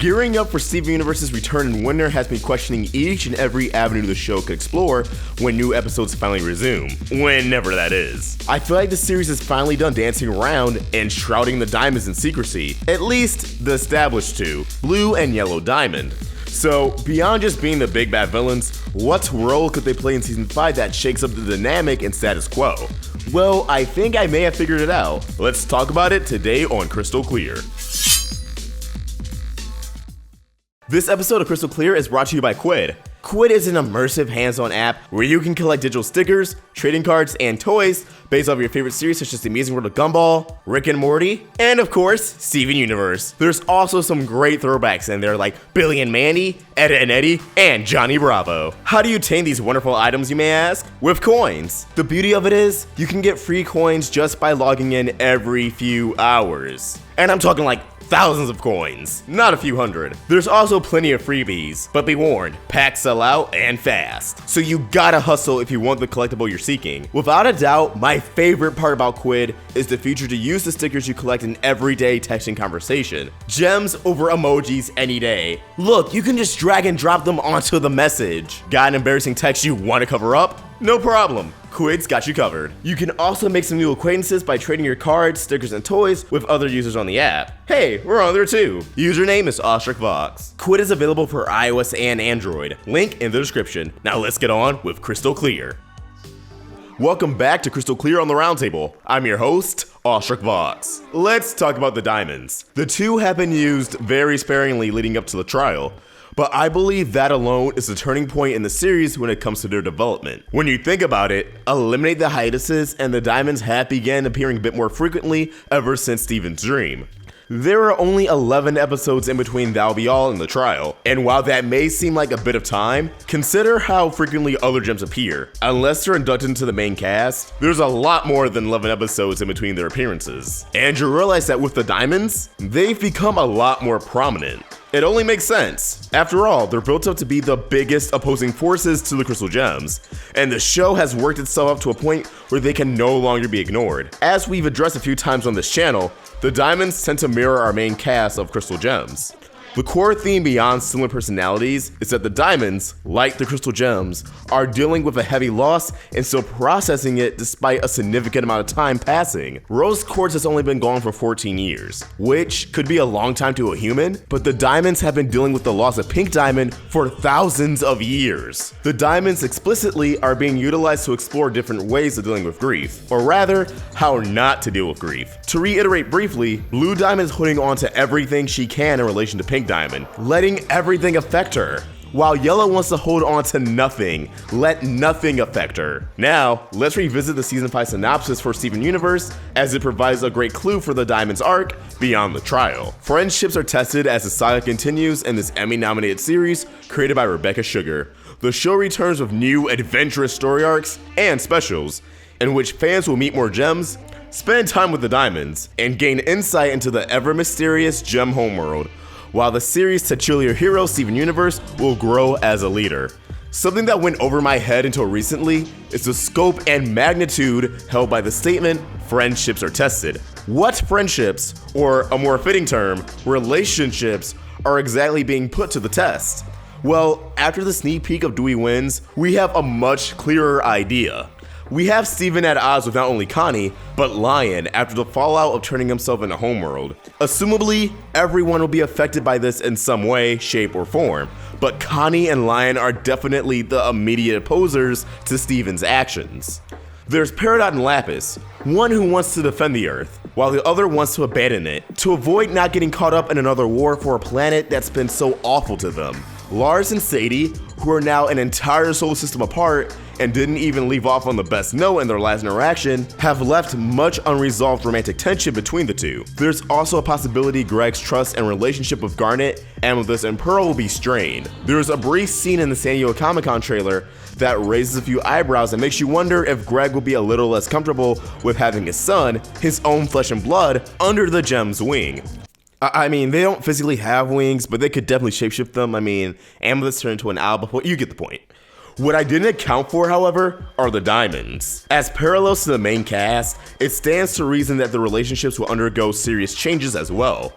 Gearing up for Steven Universe's return in winter has been questioning each and every avenue the show could explore when new episodes finally resume, whenever that is. I feel like the series is finally done dancing around and shrouding the diamonds in secrecy, at least the established two, Blue and Yellow Diamond. So, beyond just being the big bad villains, what role could they play in Season 5 that shakes up the dynamic and status quo? Well, I think I may have figured it out. Let's talk about it today on Crystal Clear. This episode of Crystal Clear is brought to you by Quid. Quid is an immersive hands-on app where you can collect digital stickers, trading cards, and toys based off your favorite series such as The Amazing World of Gumball, Rick and Morty, and of course, Steven Universe. There's also some great throwbacks in there like Billy and Mandy, Ed and Eddie, and Johnny Bravo. How do you obtain these wonderful items, you may ask? With coins. The beauty of it is, you can get free coins just by logging in every few hours. And I'm talking like thousands of coins, not a few hundred. There's also plenty of freebies, but be warned, packs sell out and fast. So you gotta hustle if you want the collectible you're seeking. Without a doubt, my favorite part about Quid is the feature to use the stickers you collect in everyday texting conversation. Gems over emojis any day. Look, you can just drag and drop them onto the message. Got an embarrassing text you wanna cover up? No problem. Quid's got you covered. You can also make some new acquaintances by trading your cards, stickers, and toys with other users on the app. Hey, we're on there too. Username is AwestruckVox. Quid is available for iOS and Android. Link in the description. Now let's get on with Crystal Clear. Welcome back to Crystal Clear on the Roundtable. I'm your host, AwestruckVox. Let's talk about the diamonds. The two have been used very sparingly leading up to the trial, but I believe that alone is a turning point in the series when it comes to their development. When you think about it, eliminate the hiatuses and the diamonds have begun appearing a bit more frequently ever since Steven's dream. There are only 11 episodes in between That'll Be All and the trial, and while that may seem like a bit of time, consider how frequently other gems appear. Unless they're inducted into the main cast, there's a lot more than 11 episodes in between their appearances. And you realize that with the diamonds, they've become a lot more prominent. It only makes sense. After all, they're built up to be the biggest opposing forces to the Crystal Gems, and the show has worked itself up to a point where they can no longer be ignored. As we've addressed a few times on this channel, the diamonds tend to mirror our main cast of Crystal Gems. The core theme beyond similar personalities is that the diamonds, like the Crystal Gems, are dealing with a heavy loss and still processing it despite a significant amount of time passing. Rose Quartz has only been gone for 14 years, which could be a long time to a human, but the diamonds have been dealing with the loss of Pink Diamond for thousands of years. The diamonds explicitly are being utilized to explore different ways of dealing with grief, or rather, how not to deal with grief. To reiterate briefly, Blue Diamond is holding on to everything she can in relation to Pink Diamond, letting everything affect her, while Yellow wants to hold on to nothing, let nothing affect her. Now, let's revisit the Season 5 synopsis for Steven Universe, as it provides a great clue for the Diamond's arc beyond the trial. Friendships are tested as the saga continues in this Emmy-nominated series created by Rebecca Sugar. The show returns with new adventurous story arcs and specials, in which fans will meet more gems, spend time with the diamonds, and gain insight into the ever-mysterious gem homeworld, while the series' titular hero, Steven Universe, will grow as a leader. Something that went over my head until recently is the scope and magnitude held by the statement, friendships are tested. What friendships, or a more fitting term, relationships, are exactly being put to the test? Well, after the sneak peek of Dewey Wins, we have a much clearer idea. We have Steven at odds with not only Connie, but Lion after the fallout of turning himself into Homeworld. Assumably, everyone will be affected by this in some way, shape, or form, but Connie and Lion are definitely the immediate opposers to Steven's actions. There's Peridot and Lapis, one who wants to defend the Earth, while the other wants to abandon it, to avoid not getting caught up in another war for a planet that's been so awful to them. Lars and Sadie, who are now an entire solar system apart and didn't even leave off on the best note in their last interaction, have left much unresolved romantic tension between the two. There's also a possibility Greg's trust and relationship with Garnet, Amethyst, and Pearl will be strained. There's a brief scene in the San Diego Comic-Con trailer that raises a few eyebrows and makes you wonder if Greg will be a little less comfortable with having his son, his own flesh and blood, under the gem's wing. I mean, they don't physically have wings, but they could definitely shapeshift them. I mean, Amethyst turned into an owl before, you get the point. What I didn't account for, however, are the diamonds. As parallels to the main cast, it stands to reason that the relationships will undergo serious changes as well.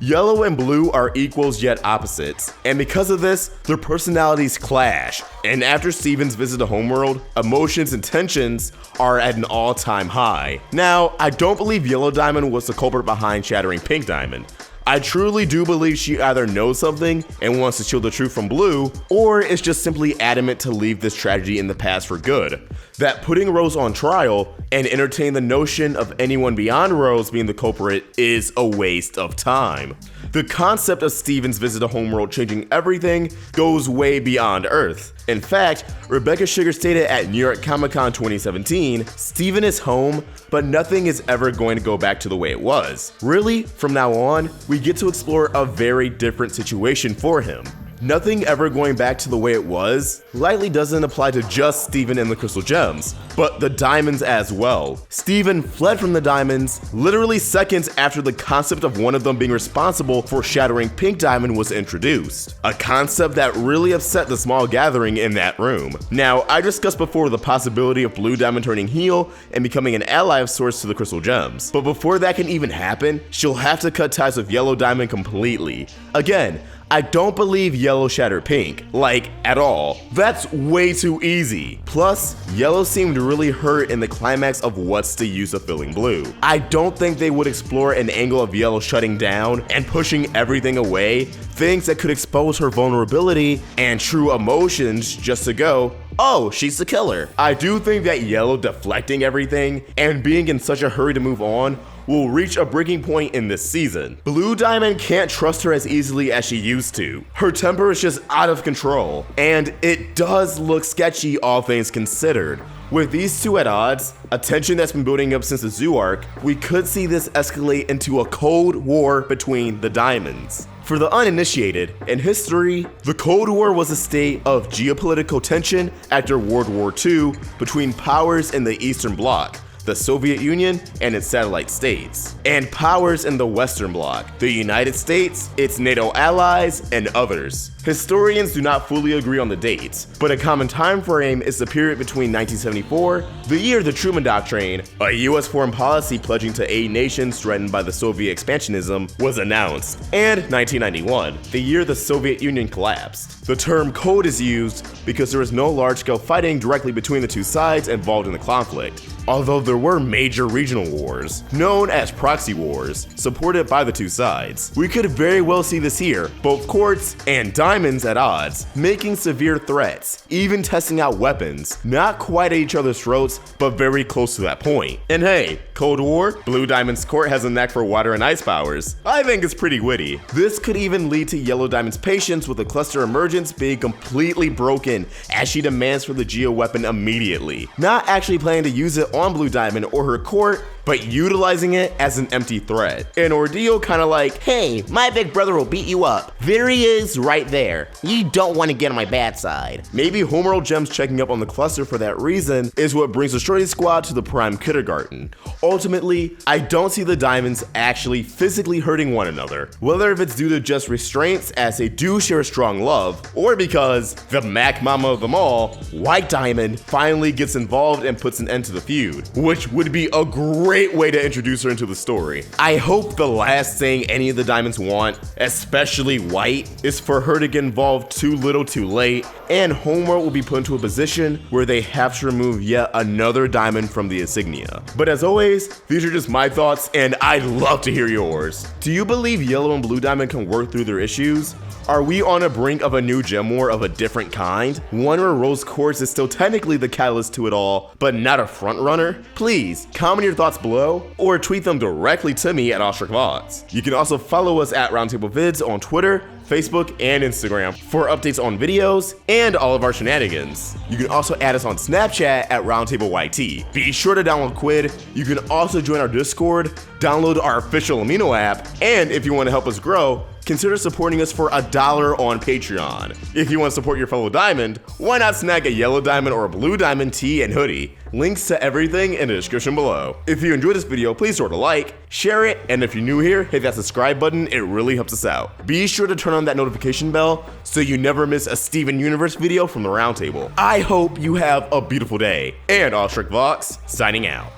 Yellow and blue are equals yet opposites, and because of this, their personalities clash. And after Steven's visit to Homeworld, emotions and tensions are at an all-time high. Now, I don't believe Yellow Diamond was the culprit behind shattering Pink Diamond. I truly do believe she either knows something and wants to shield the truth from Blue, or is just simply adamant to leave this tragedy in the past for good. That putting Rose on trial and entertaining the notion of anyone beyond Rose being the culprit is a waste of time. The concept of Steven's visit to Homeworld changing everything goes way beyond Earth. In fact, Rebecca Sugar stated at New York Comic Con 2017, Steven is home, but nothing is ever going to go back to the way it was. Really, from now on, we get to explore a very different situation for him. Nothing ever going back to the way it was likely doesn't apply to just Steven and the Crystal Gems, but the diamonds as well. Steven fled from the diamonds literally seconds after the concept of one of them being responsible for shattering Pink Diamond was introduced, a concept that really upset the small gathering in that room. Now, I discussed before the possibility of Blue Diamond turning heel and becoming an ally of sorts to the Crystal Gems, but before that can even happen, she'll have to cut ties with Yellow Diamond completely. Again, I don't believe Yellow shattered Pink, like, at all. That's way too easy. Plus, Yellow seemed really hurt in the climax of What's the Use of Feeling Blue. I don't think they would explore an angle of Yellow shutting down and pushing everything away, things that could expose her vulnerability and true emotions just to go, oh, she's the killer. I do think that Yellow deflecting everything and being in such a hurry to move on will reach a breaking point in this season. Blue Diamond can't trust her as easily as she used to. Her temper is just out of control, and it does look sketchy, all things considered. With these two at odds, a tension that's been building up since the Zoo arc, we could see this escalate into a cold war between the diamonds. For the uninitiated, in history, the Cold War was a state of geopolitical tension after World War II between powers in the Eastern Bloc, the Soviet Union and its satellite states, and powers in the Western Bloc, the United States, its NATO allies, and others. Historians do not fully agree on the dates, but a common time frame is the period between 1974, the year of the Truman Doctrine, a US foreign policy pledging to aid nations threatened by the Soviet expansionism, was announced, and 1991, the year the Soviet Union collapsed. The term cold is used because there was no large-scale fighting directly between the two sides involved in the conflict, although there were major regional wars, known as proxy wars, supported by the two sides. We could very well see this here, both courts and diamonds at odds, making severe threats, even testing out weapons, not quite at each other's throats, but very close to that point. And hey, Cold War, Blue Diamond's court has a knack for water and ice powers. I think it's pretty witty. This could even lead to Yellow Diamond's patience with the cluster emergence being completely broken as she demands for the geo weapon immediately, not actually planning to use it on Blue Diamond or her court, but utilizing it as an empty threat. An ordeal kinda like, hey, my big brother will beat you up. There he is right there. You don't want to get on my bad side. Maybe Homeworld Gems checking up on the cluster for that reason is what brings the Shorty Squad to the Prime Kindergarten. Ultimately, I don't see the diamonds actually physically hurting one another, whether if it's due to just restraints as they do share a strong love, or because the Mac Mama of them all, White Diamond, finally gets involved and puts an end to the feud, which would be a great way to introduce her into the story. I hope the last thing any of the diamonds want, especially White, is for her to get involved too little too late, and Homeworld will be put into a position where they have to remove yet another diamond from the insignia. But as always, these are just my thoughts, and I'd love to hear yours. Do you believe Yellow and Blue Diamond can work through their issues? Are we on a brink of a new gem war of a different kind? One where Rose Quartz is still technically the catalyst to it all, but not a frontrunner? Please, comment your thoughts below, or tweet them directly to me at AwestruckVox. You can also follow us at Roundtable Vids on Twitter, Facebook, and Instagram for updates on videos and all of our shenanigans. You can also add us on Snapchat at RoundtableYT. Be sure to download Quid. You can also join our Discord, download our official Amino app, and if you want to help us grow, consider supporting us for $1 on Patreon. If you want to support your fellow diamond, why not snag a Yellow Diamond or a Blue Diamond tee and hoodie? Links to everything in the description below. If you enjoyed this video, please throw it a like, share it, and if you're new here, hit that subscribe button, it really helps us out. Be sure to turn on that notification bell so you never miss a Steven Universe video from the Roundtable. I hope you have a beautiful day, and AwestruckVox signing out.